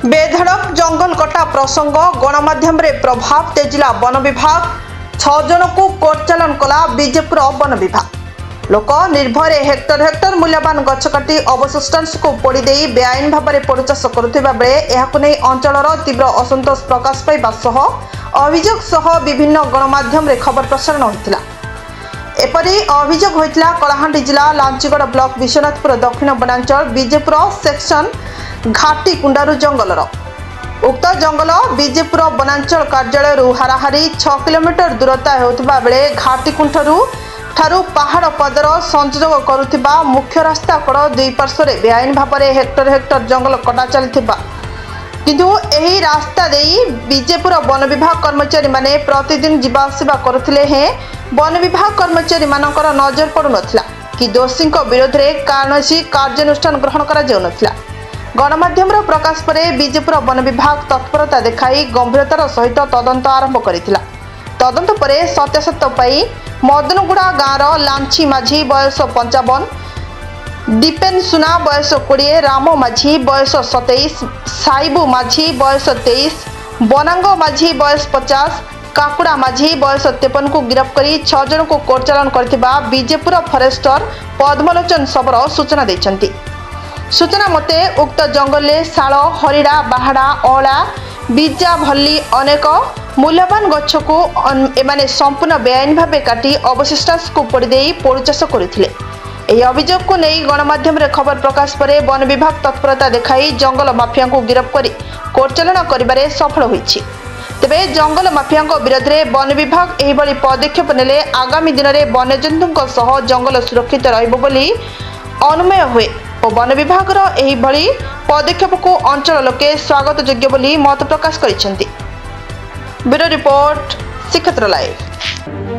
बेधड़क जंगल कटा प्रसंग गणमाध्यम रे प्रभाव तेजिला वन विभाग 6 जन को कोर्ट चालान कला बीजेपुर वन विभाग। लोक निर्भय हेक्टर हेक्टर मूल्यवान गछ काटी अवशिष्टांश को पोड़ी देई बेआईन भाव में पोड़चाष करुवा बेले यहाकु नै अंचलर तीव्र असंतोष प्रकाश पाइबा सह अभियोग सह विभिन्न गणमाध्यम रे खबर प्रसारण होइतिला। एपरी अभियोग होइतिला कलाहांडी जिला लांचीगढ़ ब्लॉक विश्वनाथपुर दक्षिण वनांचल बीजेपुर सेक्शन घाटी कुंडारू जंगलर। उक्त जंगल बीजेपुर वनांचल कार्यालय हाराहारी 6 किलोमीटर दूरता होता बेले घाटी कुंठरू पहाड़ पदर संजोग करुवा मुख्य रास्ता कड़ दुई पार्श्व बेआईन भाव में हेक्टर हेक्टर जंगल कटा चलता किंतु एही रास्ता देई बीजेपुर वन विभाग कर्मचारी माने प्रतिदिन जीवा आसिबा करुथिले हैं। वन विभाग कर्मचारी मानकर नजर पड़ू नथिला कि दोषी विरोध में कौनसी कार्यानुष्ठान ग्रहण करा जाउ नथिला। गणमाध्यम प्रकाश पर बीजेपुर वन विभाग तत्परता देखाई गंभीरतार सहित तदंत आरंभ करथिला। तदंत पर सत्यासत्य पाई मदनगुड़ा गाँवर लांची माझी बयस 55, दीपेन सुना बयस 20, राम माझी बयस 27, साइबू माझी बयस 23, बनांग माझी बयस 50, काकुड़ा माझी बयस 53 को गिरफ्त कर 6 जन को कोर्ट चालान करथिबा बीजेपुर फरेस्टर पद्मलोचन सबर सूचना दैछंती। सूचना मते उक्त जंगल में शाल, हरिड़ा, बाहाड़ा, अला, बीजा भली अनेक मूल्यवान गछ को एमाने संपूर्ण बेआईन भाव काटी अवशिष्टांश को पोड़ी देई पोड़चाष करथिले। एही अभियोग को नहीं गणमाध्यम रे खबर प्रकाश पर वन विभाग तत्परता देखाई जंगल माफिया को गिरफ्त कर कोर्ट चालान करिबारे सफल होईछि। तेबे जंगल माफिया विरोध में वन विभाग एही बड़ी पदक्षेप नेले आगामी दिन में वन्यजंतुओं सह जंगल सुरक्षित रहिबो बोली अनुमेय हुए और वन विभाग एही बड़ी पदक्षेप को अंचल लोके स्वागत योग्य बोली मत प्रकाश करिसेंती। ब्यूरो रिपोर्ट श्रीक्षेत्र लाइव।